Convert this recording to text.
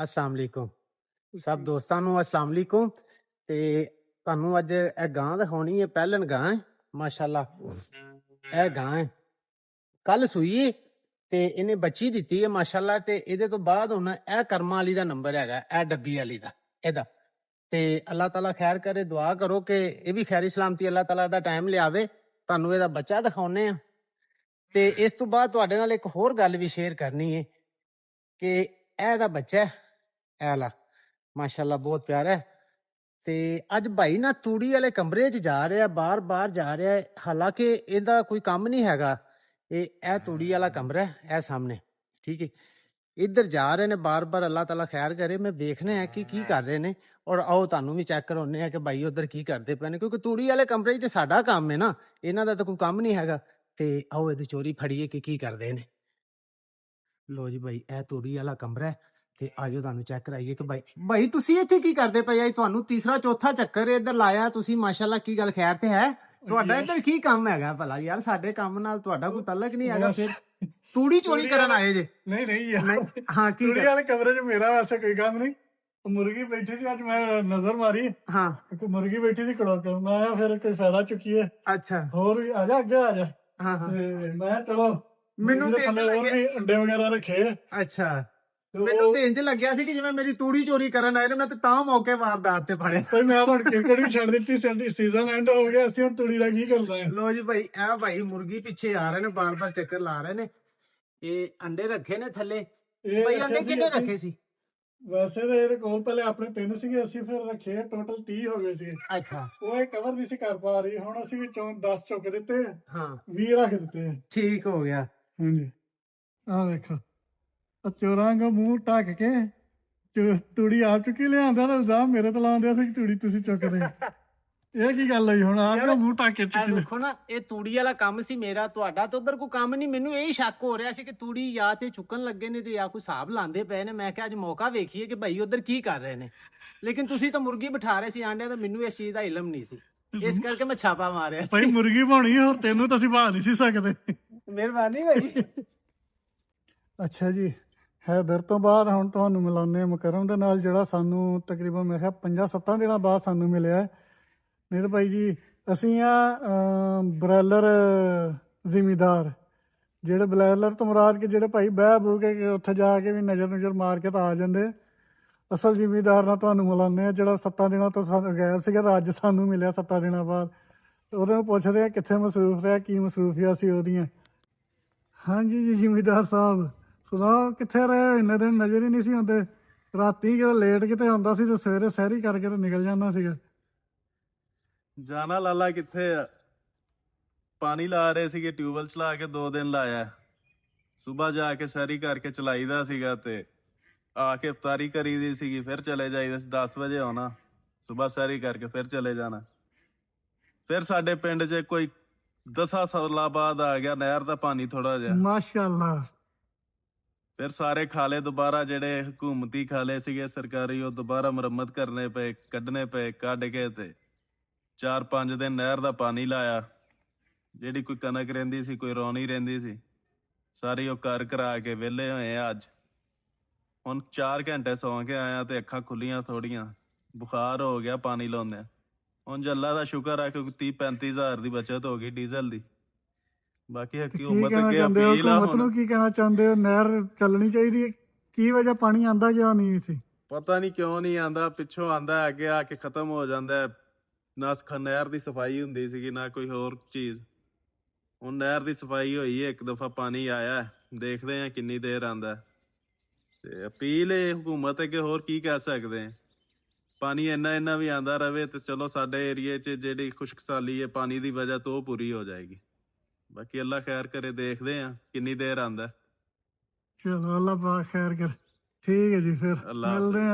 अस्सलाम वालेकुम सब दोस्तां नूं अस्सलाम वालेकुम। ते तुहानूं अज ਇਹ ਗਾਂ ਦਿਖਾਉਣੀ ਹੈ। ਪਹਿਲਨ ਗਾਂ ਹੈ ਮਾਸ਼ਾਅੱਲਾ। ਇਹ ਗਾਂ ਹੈ ਕੱਲ ਸੂਈ ਤੇ ਇਹਨੇ ਬੱਚੀ ਦਿੱਤੀ ਹੈ ਮਾਸ਼ਾਅੱਲਾ। ਤੇ ਇਹਦੇ ਤੋਂ ਬਾਅਦ ਹੁਣ ਇਹ ਕਰਮਾਂ ਵਾਲੀ ਦਾ ਨੰਬਰ ਹੈਗਾ, ਇਹ ਡੱਬੀ ਵਾਲੀ ਦਾ ਇਹਦਾ। ਤੇ ਅੱਲਾਹ ਤਾਲਾ ਖੈਰ ਕਰੇ, ਦੁਆ ਕਰੋ ਕਿ ਇਹ ਵੀ ਖੈਰੀ ਸਲਾਮਤੀ ਅੱਲਾਹ ਤਾਲਾ ਦਾ ਟਾਈਮ ਲਿਆਵੇ। ਤੁਹਾਨੂੰ ਇਹਦਾ ਬੱਚਾ ਦਿਖਾਉਨੇ ਆ। ਤੇ ਇਸ ਤੋਂ ਬਾਅਦ ਤੁਹਾਡੇ ਨਾਲ ਇੱਕ ਹੋਰ ਗੱਲ ਵੀ ਸ਼ੇਅਰ ਕਰਨੀ ਹੈ ਕਿ ਇਹਦਾ ਬੱਚਾ ਹੈ ਲਾ ਮਾਸ਼ਾਅੱਲਾ ਬਹੁਤ ਪਿਆਰਾ ਹੈ। ਤੇ ਅੱਜ ਭਾਈ ਨਾ ਤੂੜੀ ਵਾਲੇ ਕਮਰੇ 'ਚ ਜਾ ਰਿਹਾ, ਬਾਰ-ਬਾਰ ਜਾ ਰਿਹਾ। ਹਾਲਾਂਕਿ ਇਹਦਾ ਕੋਈ ਕੰਮ ਨਹੀਂ ਹੈਗਾ। ਇਹ ਤੂੜੀ ਵਾਲਾ ਕਮਰਾ ਹੈ, ਇਹ ਸਾਹਮਣੇ, ਠੀਕ ਹੈ। ਇੱਧਰ ਜਾ ਰਹੇ ਨੇ ਬਾਰ-ਬਾਰ। ਅੱਲਾਹ ਤਾਲਾ ਖੈਰ ਕਰੇ। ਮੈਂ ਵੇਖਣਾ ਹੈ ਕਿ ਕੀ ਕਰ ਰਹੇ ਨੇ, ਔਰ ਆਓ ਤੁਹਾਨੂੰ ਵੀ ਚੈੱਕ ਕਰਾਉਂਦੇ ਆ ਕਿ ਭਾਈ ਉਧਰ ਕੀ ਕਰਦੇ ਪਏ ਨੇ, ਕਿਉਂਕਿ ਤੂੜੀ ਵਾਲੇ ਕਮਰੇ 'ਚ ਸਾਡਾ ਕੰਮ ਹੈ ਨਾ, ਇਹਨਾਂ ਦਾ ਤਾਂ ਕੋਈ ਕੰਮ ਨਹੀਂ ਹੈਗਾ। ਤੇ ਆਓ ਇਹਦੀ ਚੋਰੀ ਫੜੀਏ ਕਿ ਕੀ ਕਰਦੇ ਨੇ। ਲੋ ਜੀ ਭਾਈ, ਇਹ ਤੂੜੀ ਵਾਲਾ ਕਮਰਾ ਹੈ। ਤੇ ਆਜੋ ਤੁਹਾਨੂੰ ਚੈੱਕ ਕਰਾਈਏ ਕਿ ਭਾਈ ਤੁਸੀਂ ਇੱਥੇ ਕੀ ਕਰਦੇ ਪਏ? ਤੁਹਾਨੂੰ ਤੀਸਰਾ ਚੌਥਾ ਚੱਕਰ ਇੱਧਰ ਲਾਇਆ ਤੁਸੀਂ ਮਾਸ਼ਾਅੱਲਾ। ਕੀ ਗੱਲ ਖੈਰ ਤੇ ਹੈ? ਤੁਹਾਡਾ ਇੱਧਰ ਕੀ ਕੰਮ ਹੈਗਾ ਭਲਾ? ਯਾਰ ਸਾਡੇ ਕੰਮ ਨਾਲ ਤੁਹਾਡਾ ਕੋਈ ਤਾਲੁਕ ਨਹੀਂ ਹੈਗਾ। ਫਿਰ ਤੂੜੀ ਚੋਰੀ ਕਰਨ ਆਏ ਜੇ? ਨਹੀਂ ਯਾਰ, ਹਾਂ ਕੀ ਤੂੜੀ ਵਾਲੇ ਕਮਰੇ 'ਚ ਮੇਰਾ ਵੈਸੇ ਕੋਈ ਕੰਮ ਨਹੀਂ। ਮੁਰਗੀ ਬੈਠੀ ਸੀ, ਅੱਜ ਮੈਂ ਨਜ਼ਰ ਮਾਰੀ। ਹਾਂ, ਕੋਈ ਮੁਰਗੀ ਬੈਠੀ ਸੀ ਕੜੋਕ, ਮੈਂ ਆਇਆ ਫਿਰ ਕੋਈ ਫਾਇਦਾ ਚੁੱਕੀਏ। ਅੱਛਾ, ਹੋਰ ਵੀ ਆ ਜਾ, ਅੱਗੇ ਆ ਜਾ। ਹਾਂ ਹਾਂ। ਮੈਂ ਚਲੋ ਮੈਨੂੰ ਤੇ ਹੋਰ ਵੀ ਅੰਡੇ ਵਗੈਰਾ ਰੱਖੇ। ਅੱਛਾ, ਮੈਨੂੰ ਤੇ ਇੰਜ ਲੱਗਿਆ ਸੀ ਕਿ ਜਿਵੇਂ ਮੇਰੀ ਤੂੜੀ ਚੋਰੀ ਕਰਨ ਆਏ ਨੇ। ਮੈਂ ਤਾਂ ਮੌਕੇ ਵਾਰਦਾਤ ਤੇ ਫੜਿਆ। ਭਾਈ ਮੈਂ ਹੁਣ ਕ੍ਰਿਕਟ ਵੀ ਛੱਡ ਦਿੱਤੀ, ਸੀਜ਼ਨ ਐਂਡ ਹੋ ਗਿਆ। ਅਸੀਂ ਹੁਣ ਤੂੜੀ ਦਾ ਕੀ ਕਰਨਾ ਹੈ? ਲੋ ਜੀ ਭਾਈ, ਇਹ ਭਾਈ ਮੁਰਗੀ ਪਿੱਛੇ ਆ ਰਹੇ ਨੇ, ਬਾਰ-ਬਾਰ ਚੱਕਰ ਲਾ ਰਹੇ ਨੇ। ਇਹ ਅੰਡੇ ਰੱਖੇ ਨੇ ਥੱਲੇ। ਭਾਈ ਅੰਡੇ ਕਿੰਨੇ ਰੱਖੇ ਸੀ? ਵੈਸੇ ਤਾਂ ਇਹਦੇ ਕੋਲ ਪਹਿਲੇ ਆਪਣੇ 3 ਸੀਗੇ, ਅਸੀਂ ਫਿਰ ਰੱਖੇ ਟੋਟਲ 30 ਹੋ ਗਏ ਸੀ। ਅੱਛਾ, ਉਹ ਇਹ ਕਵਰ ਨਹੀਂ ਸੀ ਕਰ ਪਾ ਰਹੀ। ਹੁਣ ਅਸੀਂ ਵਿੱਚੋਂ 10 ਚੁੱਕ ਦਿੱਤੇ, ਹਾਂ 20 ਰੱਖ ਦਿੱਤੇ। ਠੀਕ ਹੋ ਗਿਆ। ਹਾਂਜੀ, ਆਹ ਵੇਖੋ, ਚੋਰਾਂ ਦਾ ਮੂੰਹ ਢੱਕ ਕੇ ਤੂੜੀ ਆਪ ਚੁੱਕੀ ਲਿਆਂਦਾ ਤਾਂ ਇਲਜ਼ਾਮ ਮੇਰੇ ਤੇ ਲਾਉਂਦੇ ਸੀ ਕਿ ਤੂੜੀ ਤੁਸੀਂ ਚੁੱਕਦੇ। ਇਹ ਕੀ ਗੱਲ ਹੋਈ? ਹੁਣ ਆਪ ਦਾ ਮੂੰਹ ਢੱਕ ਕੇ ਚੁੱਕੀ। ਦੇਖੋ ਨਾ, ਇਹ ਤੂੜੀ ਵਾਲਾ ਕੰਮ ਸੀ ਮੇਰਾ, ਤੁਹਾਡਾ ਤਾਂ ਉਧਰ ਕੋਈ ਕੰਮ ਨਹੀਂ। ਮੈਨੂੰ ਇਹ ਸ਼ੱਕ ਹੋ ਰਿਹਾ ਸੀ ਕਿ ਤੂੜੀ ਜਾਂ ਤੇ ਚੁੱਕਣ ਲੱਗੇ ਨੇ ਤੇ ਜਾਂ ਕੋਈ ਹਿਸਾਬ ਲਾਉਂਦੇ ਪਏ ਨੇ। ਮੈਂ ਕਿਹਾ ਅੱਜ ਮੌਕਾ ਵੇਖੀਏ ਕਿ ਭਾਈ ਉਧਰ ਕੀ ਕਰ ਰਹੇ ਨੇ। ਲੇਕਿਨ ਤੁਸੀਂ ਤਾਂ ਮੁਰਗੀ ਬਿਠਾ ਰਹੇ ਸੀ ਆਂਡਿਆਂ ਦਾ, ਮੈਨੂੰ ਇਸ ਚੀਜ਼ ਦਾ ਇਲਮ ਨਹੀਂ ਸੀ, ਇਸ ਕਰਕੇ ਮੈਂ ਛਾਪਾ ਮਾਰਿਆ। ਭਾਈ ਮੁਰਗੀ ਪਾਉਣੀ ਹੋਰ ਤੈਨੂੰ ਤਾਂ ਅਸੀਂ ਬਹਾ ਨਹੀਂ ਸੀ ਸਕਦੇ। ਮਿਹਰਬਾਨੀ ਭਾਈ। ਅੱਛਾ ਜੀ, ਹੈਦਰ ਤੋਂ ਬਾਅਦ ਹੁਣ ਤੁਹਾਨੂੰ ਮਿਲਾਉਂਦੇ ਮੁਕਰਮ ਦੇ ਨਾਲ, ਜਿਹੜਾ ਸਾਨੂੰ ਤਕਰੀਬਨ ਮੈਂ ਕਿਹਾ 5-7 ਦਿਨਾਂ ਬਾਅਦ ਸਾਨੂੰ ਮਿਲਿਆ। ਨਹੀਂ ਭਾਈ ਜੀ, ਅਸੀਂ ਆ ਬ੍ਰੈਲਰ ਜ਼ਿਮੀਦਾਰ, ਜਿਹੜੇ ਬ੍ਰੈਲਰ ਤੋਂ ਮੁਰਾਦ ਕਿ ਜਿਹੜੇ ਭਾਈ ਬਹਿ ਬੂ ਕੇ ਉੱਥੇ ਜਾ ਕੇ ਵੀ ਨਜ਼ਰ ਮਾਰ ਕੇ ਤਾਂ ਆ ਜਾਂਦੇ। ਅਸਲ ਜ਼ਿਮੀਦਾਰ ਨਾਲ ਤੁਹਾਨੂੰ ਮਿਲਾਉਂਦੇ ਆ, ਜਿਹੜਾ 7 ਦਿਨਾਂ ਤੋਂ ਸਾਨੂੰ ਗਾਇਬ ਸੀਗਾ ਤਾਂ ਅੱਜ ਸਾਨੂੰ ਮਿਲਿਆ 7 ਦਿਨਾਂ ਬਾਅਦ। ਉਹਦੇ ਨੂੰ ਪੁੱਛਦੇ ਆ ਕਿੱਥੇ ਮਸਰੂਫ ਰਿਹਾ, ਕੀ ਮਸਰੂਫੀਆਂ ਸੀ ਉਹਦੀਆਂ। ਹਾਂਜੀ ਜੀ ਜ਼ਿਮੀਦਾਰ ਸਾਹਿਬ, ਸੁਣਾਓ ਕਿੱਥੇ ਰਹੇ? ਇੰਨੇ ਦਿਨ ਨਜ਼ਰ ਹੀ ਨਹੀਂ ਸੀ ਆਉਂਦੇ। ਰਾਤੀ ਕਿਤੇ ਲੇਟ ਕਿਤੇ ਆਉਂਦਾ ਸੀ ਤੇ ਸਵੇਰੇ ਸੈਰੀ ਕਰਕੇ ਤੇ ਨਿਕਲ ਜਾਂਦਾ ਸੀਗਾ। ਜਾਣਾ ਲਾਲਾ ਕਿੱਥੇ ਆ? ਪਾਣੀ ਲਾ ਰਹੇ ਸੀਗੇ, ਟਿਊਬਵੈਲ ਚਲਾ ਕੇ 2 ਦਿਨ ਲਾਇਆ। ਸੁਬਾਹ ਜਾ ਕੇ ਸੈਰੀ ਕਰਕੇ ਚਲਾਈਦਾ ਸੀਗਾ ਤੇ ਆ ਕੇ ਇਫਤਾਰੀ ਕਰੀ ਦੀ ਸੀਗੀ, ਫਿਰ ਚਲੇ ਜਾਈਦਾ ਸੀ। 10 ਵਜੇ ਆਉਣਾ, ਸੁਬਾਹ ਸੈਰੀ ਕਰਕੇ ਫਿਰ ਚਲੇ ਜਾਣਾ। ਫਿਰ ਸਾਡੇ ਪਿੰਡ 'ਚ ਕੋਈ 10 ਸਾਲਾਂ ਬਾਅਦ ਆ ਗਿਆ ਨਹਿਰ ਦਾ ਪਾਣੀ ਥੋੜਾ ਜਿਹਾ, ਮਾਸ਼ਾਅੱਲਾ। ਫਿਰ ਸਾਰੇ ਖਾਲੇ ਦੁਬਾਰਾ, ਜਿਹੜੇ ਹਕੂਮਤੀ ਖਾਲੇ ਸੀਗੇ ਸਰਕਾਰੀ, ਉਹ ਦੁਬਾਰਾ ਮੁਰੰਮਤ ਕਰਨੇ ਪਏ, ਕੱਢਣੇ ਪਏ। ਕੱਢ ਕੇ ਤੇ 4-5 ਦਿਨ ਨਹਿਰ ਦਾ ਪਾਣੀ ਲਾਇਆ। ਜਿਹੜੀ ਕੋਈ ਕਣਕ ਰਹਿੰਦੀ ਸੀ, ਕੋਈ ਰੌਣੀ ਰਹਿੰਦੀ ਸੀ, ਸਾਰੀ ਉਹ ਕਰ ਕਰਾ ਕੇ ਵਿਹਲੇ ਹੋਏ ਆ ਅੱਜ। ਹੁਣ 4 ਘੰਟੇ ਸੌਂ ਕੇ ਆਇਆ ਤੇ ਅੱਖਾਂ ਖੁੱਲੀਆਂ ਥੋੜੀਆਂ। ਬੁਖਾਰ ਹੋ ਗਿਆ ਪਾਣੀ ਲਾਉਂਦਿਆਂ। ਹੁਣ ਅੱਲਾ ਦਾ ਸ਼ੁਕਰ ਹੈ ਕਿ 30-35 ਹਜ਼ਾਰ ਦੀ ਬਚਤ ਹੋ ਗਈ ਡੀਜ਼ਲ ਦੀ। ਬਾਕੀ ਹਕੂਮਤ ਅੱਗੇ ਅਪੀਲ ਆ। ਹੁਕੂਮਤ ਨੂੰ ਕੀ ਕਹਿਣਾ ਚਾਹੁੰਦੇ ਹੋ? ਨਹਿਰ ਚੱਲਣੀ ਚਾਹੀਦੀ ਹੈ? ਕੀ ਵਜ੍ਹਾ ਪਾਣੀ ਆਂਦਾ ਕਿਉਂ ਨਹੀਂ ਸੀ? ਪਤਾ ਨਹੀਂ ਕਿਉਂ ਨਹੀਂ ਆਂਦਾ, ਪਿੱਛੋਂ ਆਂਦਾ, ਅੱਗੇ ਆ ਕੇ ਖਤਮ ਹੋ ਜਾਂਦਾ। ਨਾ ਨਹਿਰ ਦੀ ਸਫਾਈ ਹੁੰਦੀ ਸੀਗੀ, ਨਾ ਕੋਈ ਹੋਰ ਚੀਜ਼। ਹੁਣ ਨਹਿਰ ਦੀ ਸਫਾਈ ਹੋਈ ਹੈ, ਇੱਕ ਦਫਾ ਪਾਣੀ ਆਇਆ, ਦੇਖਦੇ ਆ ਕਿੰਨੀ ਦੇਰ ਆਂਦਾ। ਤੇ ਅਪੀਲ ਹੈ ਹਕੂਮਤ ਅੱਗੇ, ਹੋਰ ਕੀ ਕਹਿ ਸਕਦੇ ਆ। ਪਾਣੀ ਇੰਨਾ ਵੀ ਆਂਦਾ ਰਵੇ ਤੇ ਚਲੋ ਸਾਡੇ ਏਰੀਏ 'ਚ ਜਿਹੜੀ ਖੁਸ਼ਕਸਾਲੀ ਹੈ ਪਾਣੀ ਦੀ ਵਜ੍ਹਾ ਤੋਂ, ਉਹ ਪੂਰੀ ਹੋ ਜਾਏਗੀ। ਬਾਕੀ ਅੱਲਾ ਖੈਰ ਕਰੇ, ਦੇਖਦੇ ਆ ਕਿੰਨੀ ਦੇਰ ਆਂਦਾ। ਚਲੋ ਅੱਲਾ ਪਾਕ ਖੈਰ ਕਰ। ਠੀਕ ਹੈ ਜੀ, ਫਿਰ ਅੱਲਾ ਮਿਲਦੇ ਆ।